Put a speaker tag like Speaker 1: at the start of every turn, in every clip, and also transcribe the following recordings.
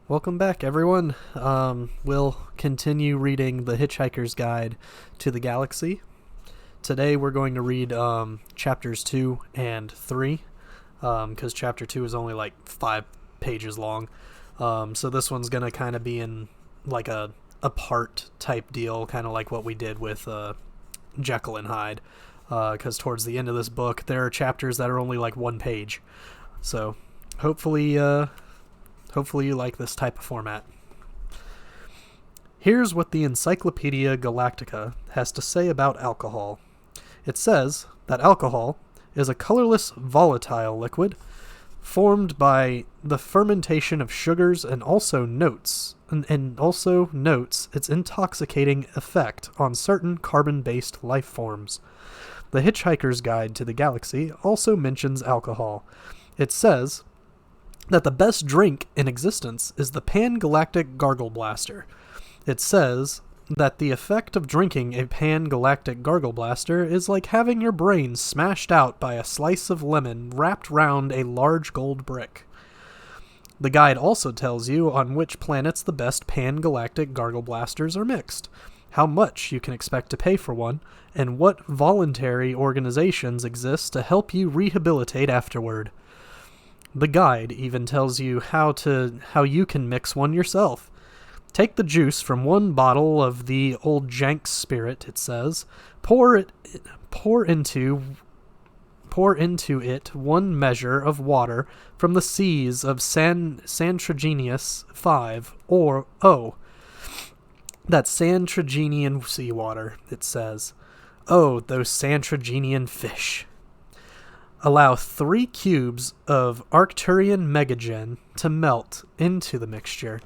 Speaker 1: Welcome back, everyone. We'll continue reading The Hitchhiker's Guide to the Galaxy. Today we're going to read chapters 2 and 3, because chapter 2 is only like 5 pages long. So this one's going to kind of be in like a part type deal, kind of like what we did with Jekyll and Hyde, because towards the end of this book there are chapters that are only like 1 page. So hopefully you like this type of format. Here's what the Encyclopedia Galactica has to say about alcohol. It says that alcohol is a colorless, volatile liquid formed by the fermentation of sugars and also notes its intoxicating effect on certain carbon-based life forms. The Hitchhiker's Guide to the Galaxy also mentions alcohol. It says that the best drink in existence is the Pan-Galactic Gargle Blaster. It says that the effect of drinking a Pan-Galactic Gargle Blaster is like having your brain smashed out by a slice of lemon wrapped round a large gold brick. The guide also tells you on which planets the best Pan-Galactic Gargle Blasters are mixed, how much you can expect to pay for one, and what voluntary organizations exist to help you rehabilitate afterward. The guide even tells you how you can mix one yourself. Take the juice from one bottle of the old jank spirit, it says. Pour into it 1 measure of water from the seas of Santragenius 5, that's Santragenian seawater, it says. Oh, those Santragenian fish. Allow 3 cubes of Arcturian megagen to melt into the mixture.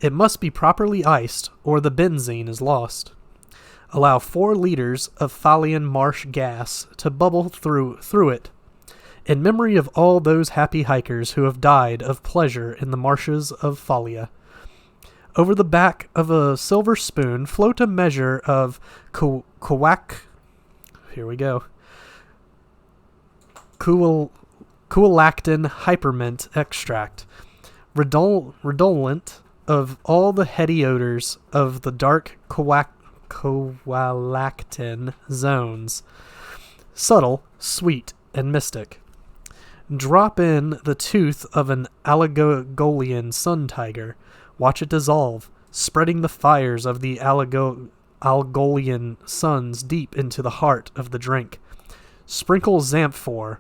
Speaker 1: It must be properly iced, or the benzene is lost. Allow 4 liters of Thalian marsh gas to bubble through it, in memory of all those happy hikers who have died of pleasure in the marshes of Thalia. Over the back of a silver spoon float a measure of coolactin hypermint extract, redolent of all the heady odors of the dark coalactin zones, subtle, sweet, and mystic. Drop in the tooth of an Algolian sun tiger. Watch it dissolve, spreading the fires of the Algolian suns deep into the heart of the drink. Sprinkle Zamphor.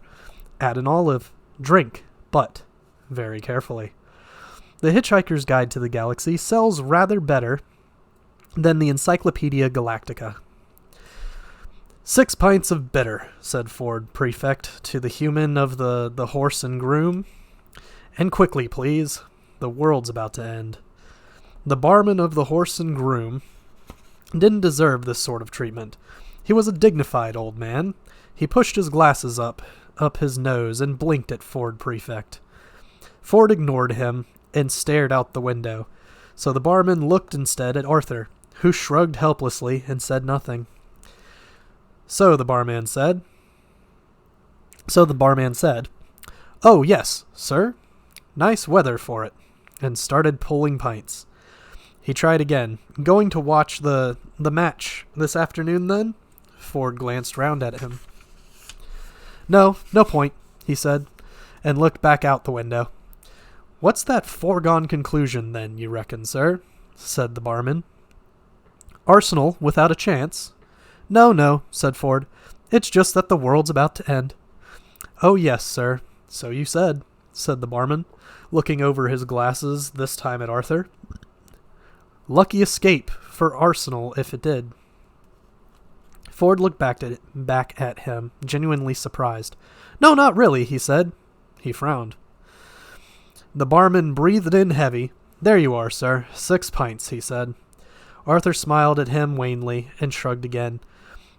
Speaker 1: Add an olive. Drink, but very carefully. The Hitchhiker's Guide to the Galaxy sells rather better than the Encyclopedia Galactica. 6 pints of bitter, said Ford Prefect to the human of the horse and groom. And quickly, please. The world's about to end. The barman of the horse and groom didn't deserve this sort of treatment. He was a dignified old man. He pushed his glasses up his nose and blinked at Ford Prefect. Ford ignored him and stared out the window, so the barman looked instead at Arthur, who shrugged helplessly and said nothing. So the barman said, "Oh, yes, sir. Nice weather for it," and started pulling pints. He tried again. "Going to watch the match this afternoon, then?" Ford glanced round at him. No point," he said, and looked back out the window. "What's that foregone conclusion, then, you reckon, sir?" said the barman. "Arsenal without a chance?" No, said Ford. "It's just that the world's about to end." "Oh, yes, sir. So you said," said the barman, looking over his glasses, this time at Arthur. "Lucky escape for Arsenal if it did." Ford looked back at him, genuinely surprised. "No, not really," he said. He frowned. The barman breathed in heavy. "There you are, sir. 6 pints," he said. Arthur smiled at him wanly and shrugged again.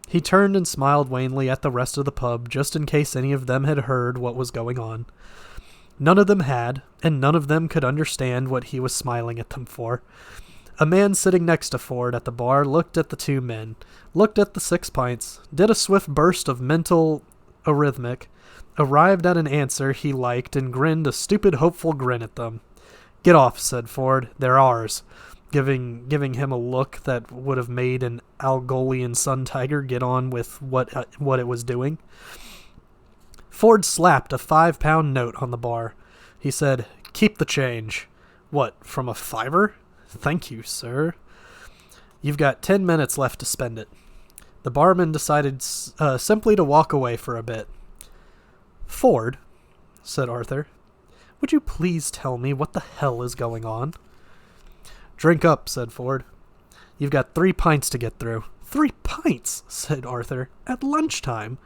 Speaker 1: He turned and smiled wanly at the rest of the pub, just in case any of them had heard what was going on. None of them had, and none of them could understand what he was smiling at them for. A man sitting next to Ford at the bar looked at the 2 men, looked at the 6 pints, did a swift burst of mental arithmetic, arrived at an answer he liked, and grinned a stupid hopeful grin at them. Get off, said Ford. They're ours, giving him a look that would have made an Algolian sun tiger get on with what it was doing. Ford slapped a 5-pound note on the bar. He said, "Keep the change." "What, from a fiver?" "Thank you, sir." "You've got 10 minutes left to spend it." The barman decided simply to walk away for a bit. "Ford," said Arthur, "would you please tell me what the hell is going on?" "Drink up," said Ford. "You've got 3 pints to get through." "3 pints," said Arthur, "at lunchtime?"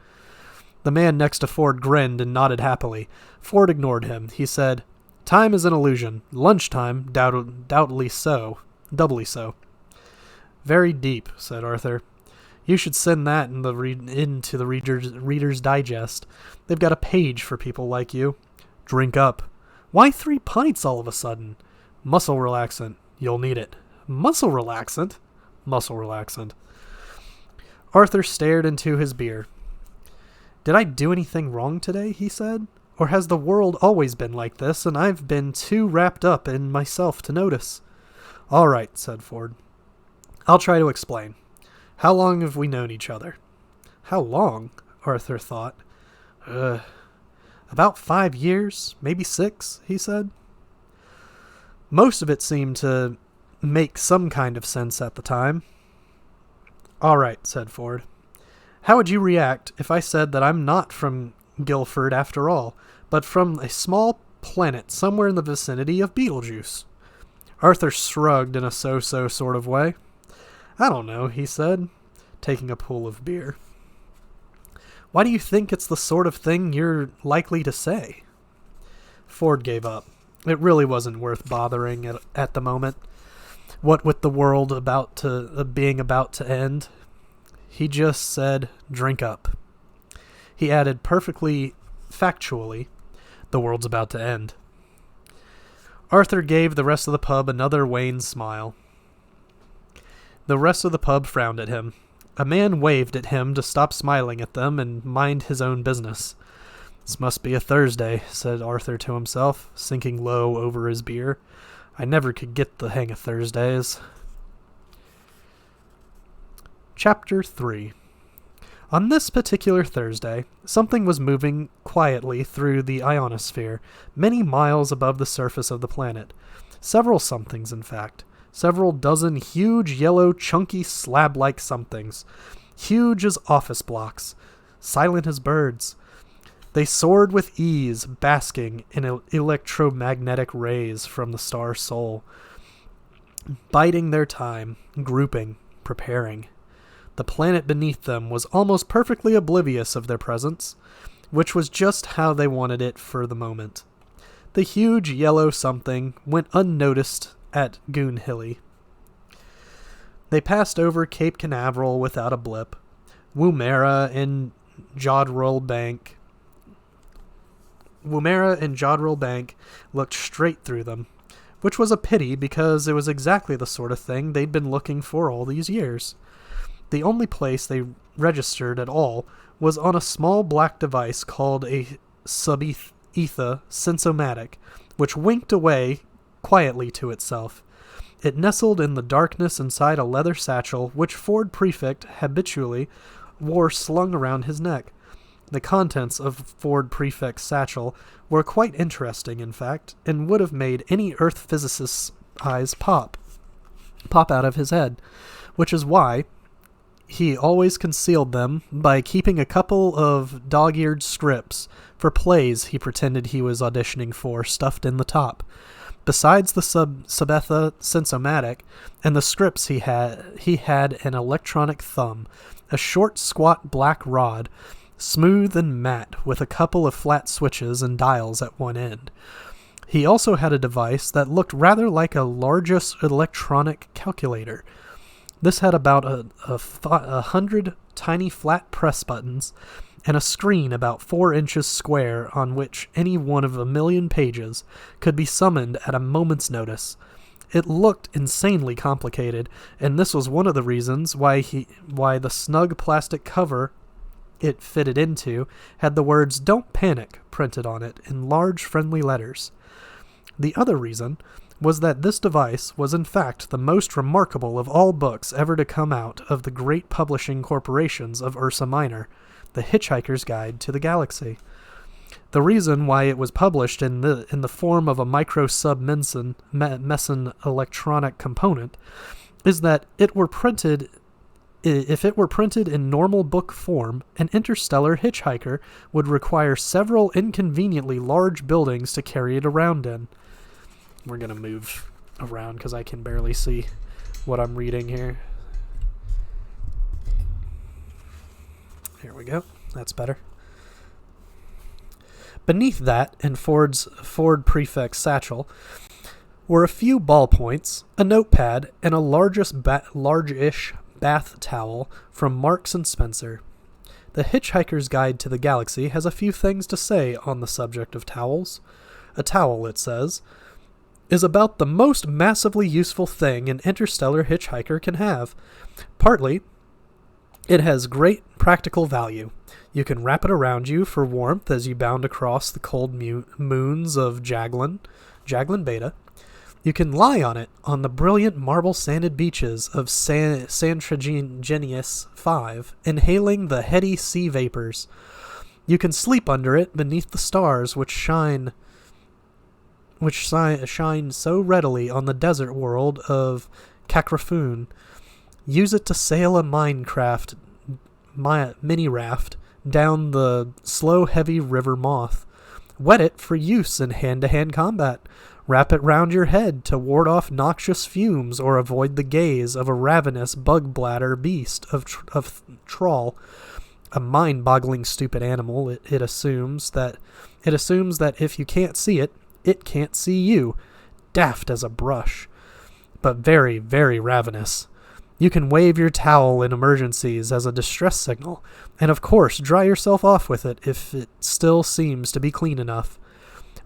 Speaker 1: The man next to Ford grinned and nodded happily. Ford ignored him. He said, "Time is an illusion. Lunchtime, doubly so. Doubly so." "Very deep," said Arthur. "You should send that into the Reader's Digest. They've got a page for people like you." "Drink up." "Why 3 pints all of a sudden?" "Muscle relaxant. You'll need it." "Muscle relaxant?" "Muscle relaxant." Arthur stared into his beer. "Did I do anything wrong today?" he said. "Or has the world always been like this, and I've been too wrapped up in myself to notice?" "All right," said Ford. "I'll try to explain. How long have we known each other?" "How long?" Arthur thought. About 5 years, maybe 6, he said. Most of it seemed to make some kind of sense at the time. "All right," said Ford. "How would you react if I said that I'm not from Guilford after all, but from a small planet somewhere in the vicinity of Beetlejuice?" Arthur shrugged in a so-so sort of way. "I don't know," he said, taking a pull of beer. "Why do you think it's the sort of thing you're likely to say?" Ford gave up. It really wasn't worth bothering at the moment. What with the world being about to end, he just said, "Drink up." He added perfectly factually, "The world's about to end." Arthur gave the rest of the pub another wan smile. The rest of the pub frowned at him. A man waved at him to stop smiling at them and mind his own business. "This must be a Thursday," said Arthur to himself, sinking low over his beer. "I never could get the hang of Thursdays." Chapter 3. On this particular Thursday, something was moving quietly through the ionosphere, many miles above the surface of the planet. Several somethings, in fact. Several dozen huge, yellow, chunky, slab-like somethings. Huge as office blocks. Silent as birds. They soared with ease, basking in electromagnetic rays from the star Sol. Biding their time, grouping, preparing. The planet beneath them was almost perfectly oblivious of their presence, which was just how they wanted it for the moment. The huge yellow something went unnoticed at Goonhilly. They passed over Cape Canaveral without a blip. Woomera and Jodrell Bank looked straight through them, which was a pity because it was exactly the sort of thing they'd been looking for all these years. The only place they registered at all was on a small black device called a sub-etha sensomatic, which winked away quietly to itself. It nestled in the darkness inside a leather satchel which Ford Prefect habitually wore slung around his neck. The contents of Ford Prefect's satchel were quite interesting, in fact, and would have made any Earth physicist's eyes pop out of his head, which is why he always concealed them by keeping a couple of dog-eared scripts for plays he pretended he was auditioning for stuffed in the top. Besides the sub-etha sensomatic and the scripts he had an electronic thumb, a short, squat black rod, smooth and matte, with a couple of flat switches and dials at one end. He also had a device that looked rather like a largest electronic calculator. This had about 100 tiny flat press buttons and a screen about 4 inches square on which any one of a million pages could be summoned at a moment's notice. It looked insanely complicated, and this was one of the reasons why the snug plastic cover it fitted into had the words "Don't Panic" printed on it in large friendly letters. The other reason was that this device was in fact the most remarkable of all books ever to come out of the great publishing corporations of Ursa Minor, The Hitchhiker's Guide to the Galaxy. The reason why it was published in the form of a micro-sub-meson electronic component is that if it were printed in normal book form, an interstellar hitchhiker would require several inconveniently large buildings to carry it around in. We're going to move around because I can barely see what I'm reading here. Here we go. That's better. Beneath that, in Ford Prefect's satchel, were a few ballpoints, a notepad, and a large-ish bath towel from Marks and Spencer. The Hitchhiker's Guide to the Galaxy has a few things to say on the subject of towels. A towel, it says, is about the most massively useful thing an interstellar hitchhiker can have. Partly, it has great practical value. You can wrap it around you for warmth as you bound across the cold moons of Jaglin Beta. You can lie on it on the brilliant marble-sanded beaches of Santragenius 5, inhaling the heady sea vapors. You can sleep under it beneath the stars which shine so readily on the desert world of Kakrafoon. Use it to sail a mini-raft down the slow, heavy river Moth. Wet it for use in hand-to-hand combat. Wrap it round your head to ward off noxious fumes or avoid the gaze of a ravenous bug-bladder beast of trawl. A mind-boggling stupid animal, it assumes that if you can't see it, it can't see you. Daft as a brush, but very, very ravenous. You can wave your towel in emergencies as a distress signal, and of course dry yourself off with it if it still seems to be clean enough.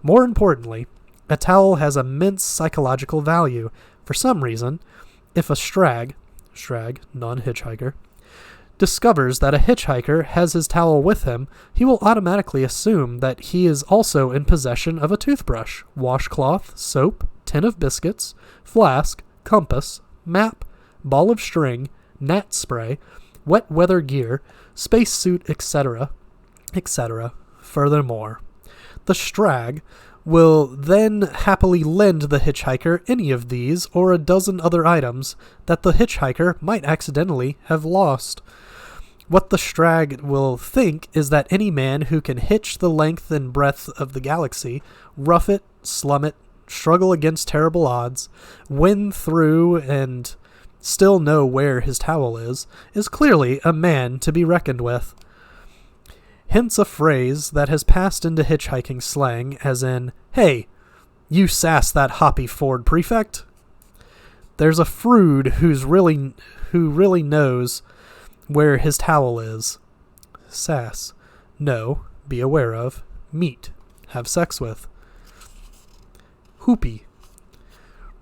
Speaker 1: More importantly, a towel has immense psychological value. For some reason, if a strag, non-hitchhiker, discovers that a hitchhiker has his towel with him, he will automatically assume that he is also in possession of a toothbrush, washcloth, soap, tin of biscuits, flask, compass, map, ball of string, gnat spray, wet weather gear, spacesuit, etc., etc. Furthermore, the strag will then happily lend the hitchhiker any of these or a dozen other items that the hitchhiker might accidentally have lost. What the strag will think is that any man who can hitch the length and breadth of the galaxy, rough it, slum it, struggle against terrible odds, win through, and still know where his towel is clearly a man to be reckoned with. Hence a phrase that has passed into hitchhiking slang as in, "Hey, you sass that hoppy Ford prefect." There's a frood who really knows where his towel is. Sass. Know, be aware of. Meet, have sex with. Hoopy.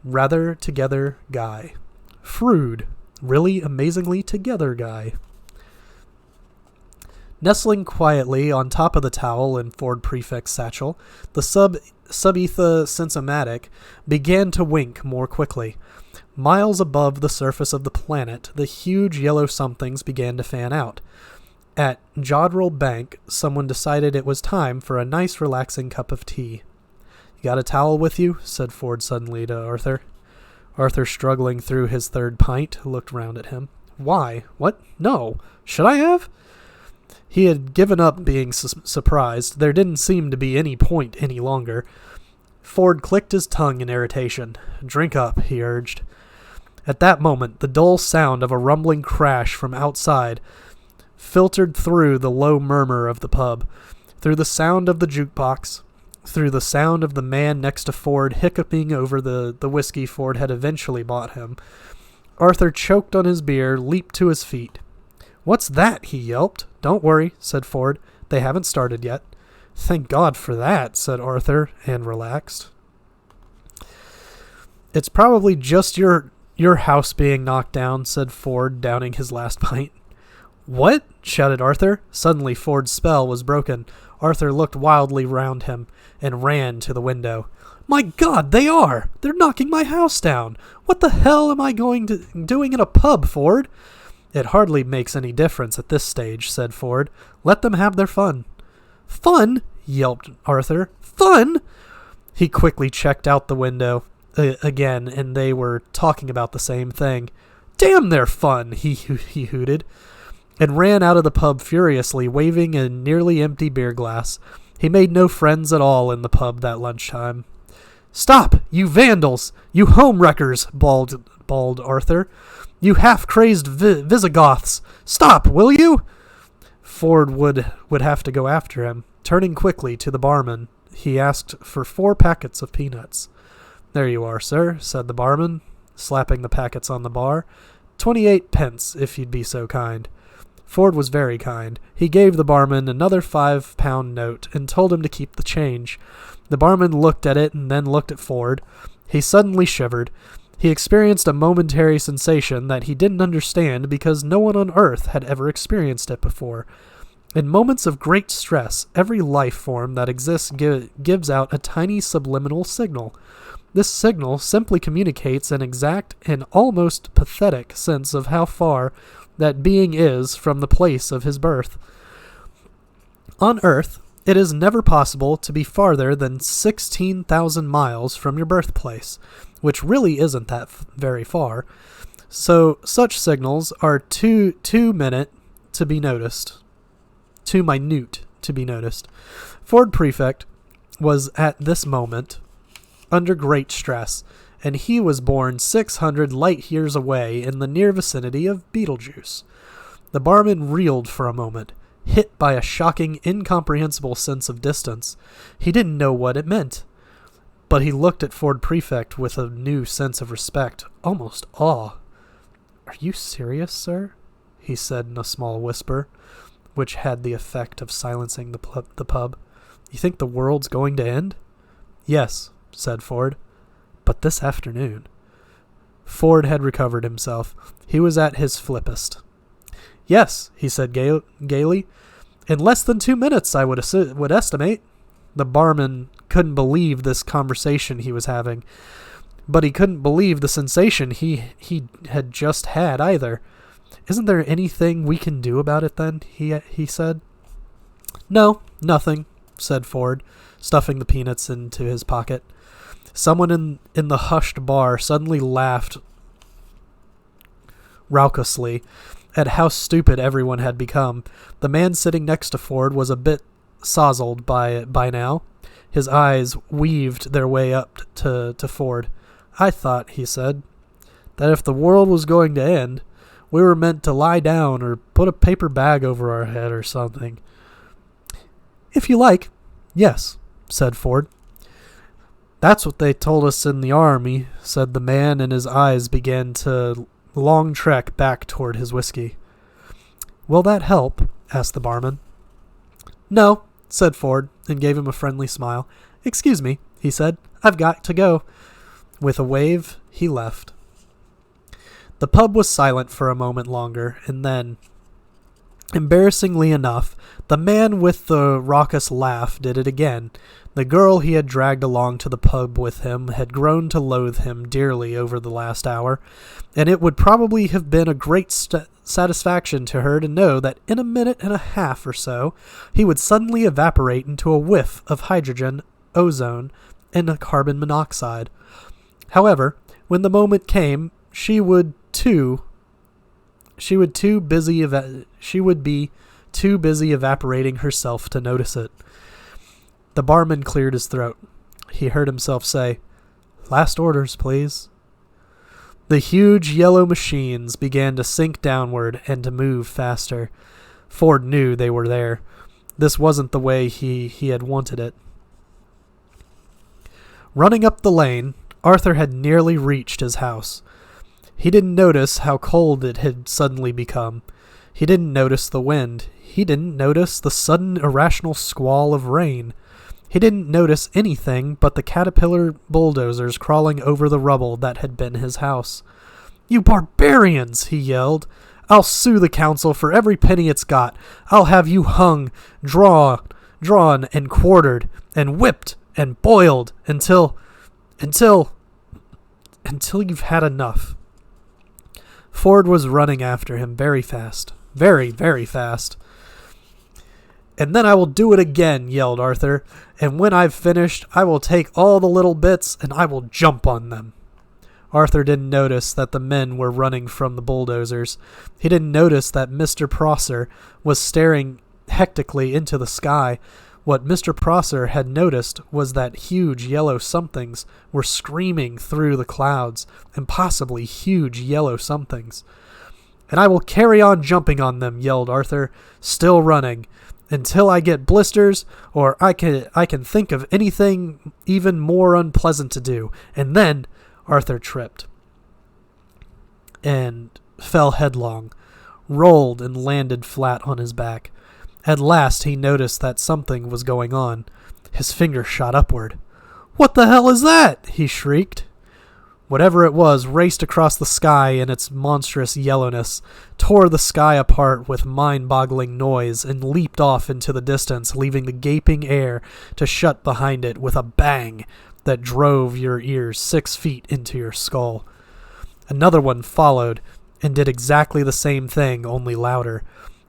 Speaker 1: Rather together guy. Frood. Really amazingly together guy. Nestling quietly on top of the towel in Ford Prefect's satchel, the Subetha Sensomatic began to wink more quickly. Miles above the surface of the planet, the huge yellow somethings began to fan out. At Jodrell Bank, someone decided it was time for a nice relaxing cup of tea. "You got a towel with you?" said Ford suddenly to Arthur. Arthur, struggling through his third pint, looked round at him. "Why? What? No. Should I have?" He had given up being surprised. There didn't seem to be any point any longer. Ford clicked his tongue in irritation. "Drink up," he urged. At that moment, the dull sound of a rumbling crash from outside filtered through the low murmur of the pub, through the sound of the jukebox, through the sound of the man next to Ford hiccuping over the whiskey Ford had eventually bought him. Arthur choked on his beer, leaped to his feet. "What's that?" he yelped. "Don't worry," said Ford. "They haven't started yet." "Thank God for that," said Arthur, and relaxed. "It's probably just your house being knocked down," said Ford, downing his last pint. "What?" shouted Arthur. Suddenly Ford's spell was broken. Arthur looked wildly round him and ran to the window. My God, they are! They're knocking my house down! What the hell am I doing in a pub, Ford? It hardly makes any difference at this stage, said Ford. Let them have their fun. Fun? Yelped Arthur. Fun? He quickly checked out the window again, and they were talking about the same thing. Damn their fun, he hooted, and ran out of the pub furiously, waving a nearly empty beer glass. He made no friends at all in the pub that lunchtime. Stop, you vandals! You home wreckers! bawled Arthur. You half-crazed Visigoths! Stop, will you? Ford would have to go after him. Turning quickly to the barman, he asked for 4 packets of peanuts. There you are, sir, said the barman, slapping the packets on the bar. 28 pence, if you'd be so kind. Ford was very kind. He gave the barman another £5 note and told him to keep the change. The barman looked at it and then looked at Ford. He suddenly shivered. He experienced a momentary sensation that he didn't understand because no one on earth had ever experienced it before. In moments of great stress, every life form that exists gives out a tiny subliminal signal. This signal simply communicates an exact and almost pathetic sense of how far that being is from the place of his birth. On Earth, it is never possible to be farther than 16,000 miles from your birthplace, which really isn't that very far. So such signals are too minute to be noticed. Too minute to be noticed. Ford Prefect was at this moment under great stress, and he was born 600 light years away in the near vicinity of Betelgeuse. The barman reeled for a moment, hit by a shocking, incomprehensible sense of distance. He didn't know what it meant, but he looked at Ford Prefect with a new sense of respect, almost awe. Are you serious, sir? He said in a small whisper, which had the effect of silencing the pub. You think the world's going to end? Yes, said Ford, but this afternoon. Ford had recovered himself. He was at his flippest. Yes, he said gaily. In less than 2 minutes, I would estimate. The barman couldn't believe this conversation he was having, but he couldn't believe the sensation he had just had either. Isn't there anything we can do about it then? He said. No, nothing, said Ford, stuffing the peanuts into his pocket. Someone in the hushed bar suddenly laughed raucously at how stupid everyone had become. The man sitting next to Ford was a bit sozzled by now. His eyes weaved their way up to Ford. I thought, he said, that if the world was going to end, we were meant to lie down or put a paper bag over our head or something. If you like, yes, said Ford. That's what they told us in the army, said the man, and his eyes began to long trek back toward his whiskey. Will that help? Asked the barman. No, said Ford, and gave him a friendly smile. Excuse me, he said. I've got to go. With a wave, he left. The pub was silent for a moment longer, and then, embarrassingly enough, the man with the raucous laugh did it again. The girl he had dragged along to the pub with him had grown to loathe him dearly over the last hour, and it would probably have been a great satisfaction to her to know that in a minute and a half or so he would suddenly evaporate into a whiff of hydrogen, ozone, and carbon monoxide. However, when the moment came, she would be too busy evaporating herself to notice it. The barman cleared his throat. He heard himself say, "Last orders, please." The huge yellow machines began to sink downward and to move faster. Ford knew they were there. This wasn't the way he had wanted it. Running up the lane, Arthur had nearly reached his house. He didn't notice how cold it had suddenly become. He didn't notice the wind. He didn't notice the sudden irrational squall of rain. He didn't notice anything but the caterpillar bulldozers crawling over the rubble that had been his house. "You barbarians!" he yelled. "I'll sue the council for every penny it's got. I'll have you hung, drawn and quartered and whipped and boiled until you've had enough. Ford was running after him very fast. Very, very fast. "And then I will do it again," yelled Arthur. "And when I've finished, I will take all the little bits and I will jump on them." Arthur didn't notice that the men were running from the bulldozers. He didn't notice that Mr. Prosser was staring hectically into the sky. What Mr. Prosser had noticed was that huge yellow somethings were screaming through the clouds, impossibly huge yellow somethings. "And I will carry on jumping on them," yelled Arthur, still running, "until I get blisters, or I can think of anything even more unpleasant to do. And then—" Arthur tripped and fell headlong, rolled and landed flat on his back. At last he noticed that something was going on. His finger shot upward. "What the hell is that?" he shrieked. Whatever it was raced across the sky in its monstrous yellowness, tore the sky apart with mind-boggling noise, and leaped off into the distance, leaving the gaping air to shut behind it with a bang that drove your ears 6 feet into your skull. Another one followed and did exactly the same thing, only louder.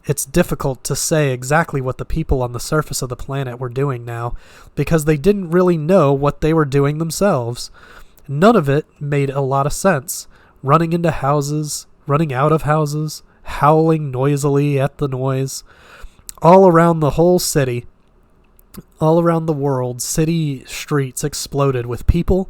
Speaker 1: It's difficult to say exactly what the people on the surface of the planet were doing now, because they didn't really know what they were doing themselves. None of it made a lot of sense. Running into houses, running out of houses, howling noisily at the noise. All around the whole city, all around the world, city streets exploded with people,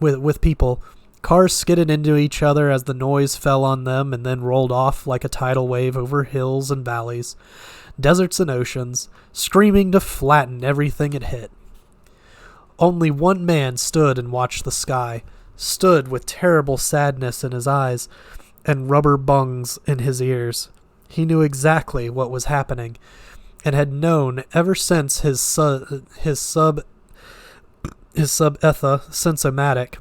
Speaker 1: with people. Cars skidded into each other as the noise fell on them and then rolled off like a tidal wave over hills and valleys, deserts and oceans, screaming to flatten everything it hit. Only one man stood and watched the sky, stood with terrible sadness in his eyes and rubber bungs in his ears. He knew exactly what was happening, and had known ever since his sub-etha sensomatic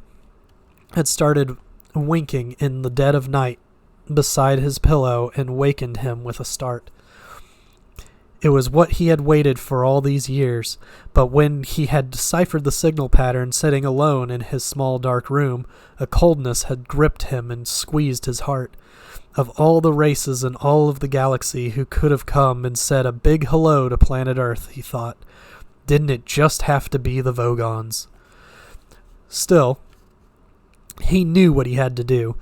Speaker 1: had started winking in the dead of night beside his pillow and wakened him with a start. It was what he had waited for all these years, but when he had deciphered the signal pattern sitting alone in his small dark room, a coldness had gripped him and squeezed his heart. Of all the races in all of the galaxy who could have come and said a big hello to planet Earth, he thought, didn't it just have to be the Vogons? Still, he knew what he had to do.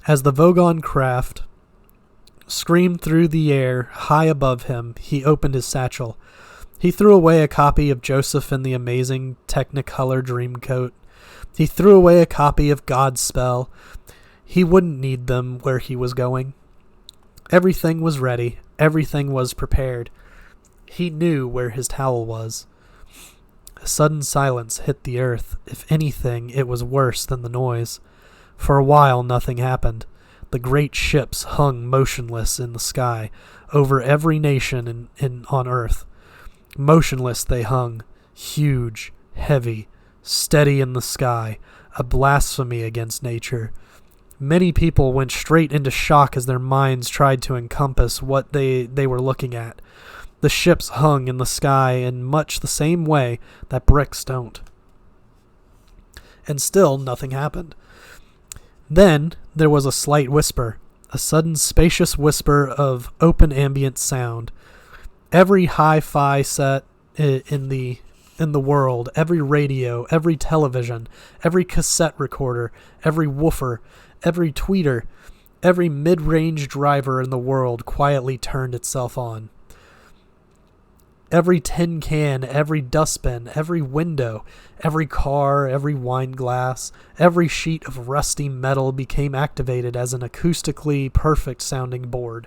Speaker 1: As the Vogon craft screamed through the air high above him, he opened his satchel. He threw away a copy of Joseph and the Amazing Technicolor Dreamcoat. He threw away a copy of Godspell. He wouldn't need them where he was going. Everything was ready. Everything was prepared. He knew where his towel was. A sudden silence hit the earth. If anything, it was worse than the noise. For a while, nothing happened. The great ships hung motionless in the sky, over every nation on Earth. Motionless they hung, huge, heavy, steady in the sky, a blasphemy against nature. Many people went straight into shock as their minds tried to encompass what they were looking at. The ships hung in the sky in much the same way that bricks don't. And still nothing happened. Then there was a slight whisper, a sudden spacious whisper of open ambient sound. Every hi-fi set in the world, every radio, every television, every cassette recorder, every woofer, every tweeter, every mid-range driver in the world quietly turned itself on. Every tin can, every dustbin, every window, every car, every wine glass, every sheet of rusty metal became activated as an acoustically perfect sounding board.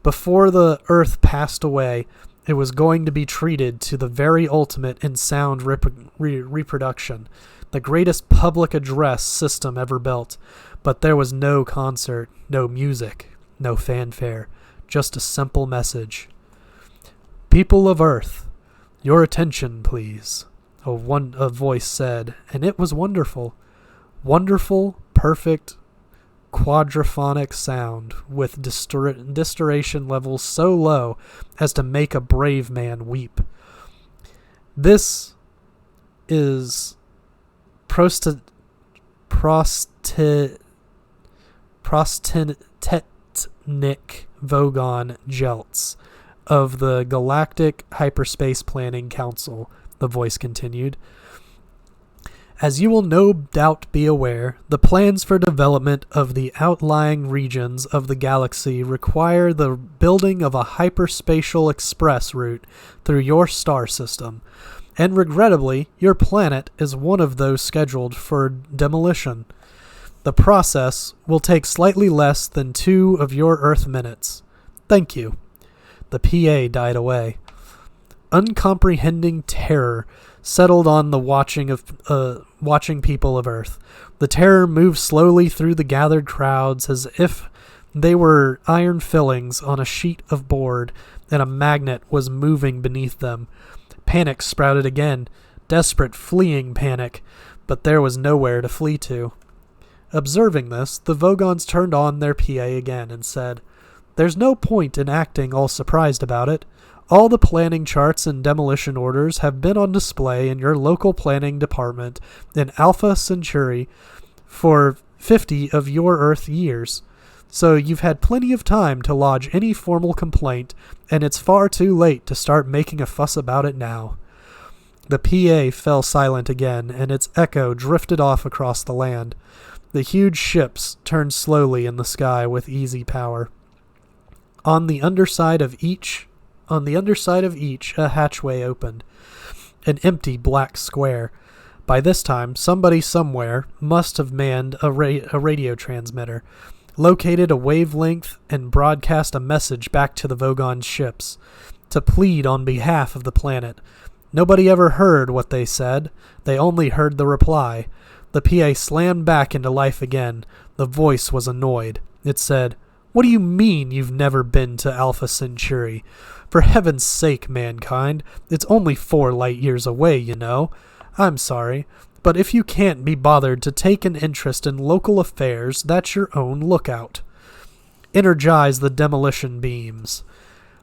Speaker 1: Before the earth passed away, it was going to be treated to the very ultimate in sound reproduction, the greatest public address system ever built. But there was no concert, no music, no fanfare, just a simple message. "People of Earth, your attention, please," a voice said, and it was wonderful. Wonderful, perfect, quadraphonic sound with distillation levels so low as to make a brave man weep. This is Prostatenic Vogon Jeltz of the Galactic Hyperspace Planning Council, the voice continued. As you will no doubt be aware, the plans for development of the outlying regions of the galaxy require the building of a hyperspatial express route through your star system, and regrettably, your planet is one of those scheduled for demolition. The process will take slightly less than 2 of your Earth minutes. Thank you. The PA died away. Uncomprehending terror settled on the watching people of Earth. The terror moved slowly through the gathered crowds as if they were iron fillings on a sheet of board and a magnet was moving beneath them. Panic sprouted again, desperate, fleeing panic, but there was nowhere to flee to. Observing this, the Vogons turned on their PA again and said, "There's no point in acting all surprised about it. All the planning charts and demolition orders have been on display in your local planning department in Alpha Centauri for 50 of your Earth years. So you've had plenty of time to lodge any formal complaint, and it's far too late to start making a fuss about it now." The PA fell silent again, and its echo drifted off across the land. The huge ships turned slowly in the sky with easy power. On the underside of each, a hatchway opened. An empty black square. By this time, somebody somewhere must have manned a radio transmitter, located a wavelength, and broadcast a message back to the Vogon ships to plead on behalf of the planet. Nobody ever heard what they said. They only heard the reply. The PA slammed back into life again. The voice was annoyed. It said, "What do you mean you've never been to Alpha Centauri? For heaven's sake, mankind, it's only 4 light years away, you know. I'm sorry, but if you can't be bothered to take an interest in local affairs, that's your own lookout. Energize the demolition beams."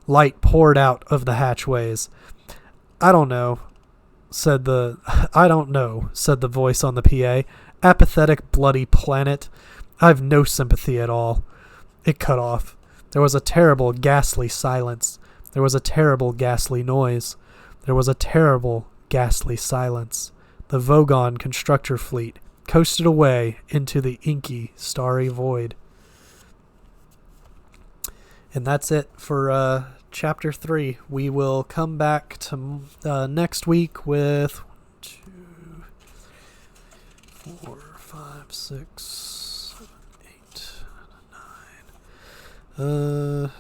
Speaker 1: Light poured out of the hatchways. I don't know, said the voice on the PA. "Apathetic, bloody planet. I've no sympathy at all." It cut off. There was a terrible, ghastly silence. There was a terrible, ghastly noise. There was a terrible, ghastly silence. The Vogon constructor fleet coasted away into the inky, starry void. And that's it for Chapter 3. We will come back to next week with 1, 2, 4, 5, 6, 7, 8, 9.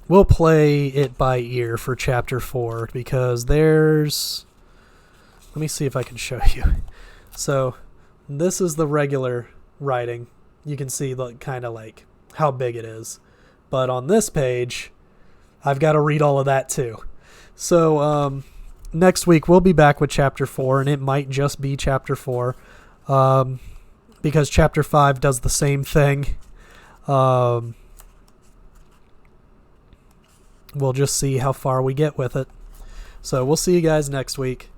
Speaker 1: We'll play it by ear for Chapter 4 because there's... Let me see if I can show you. So, this is the regular writing. You can see kind of like how big it is. But on this page, I've got to read all of that too. So, next week we'll be back with Chapter 4, and it might just be Chapter 4 because Chapter 5 does the same thing. We'll just see how far we get with it. So we'll see you guys next week.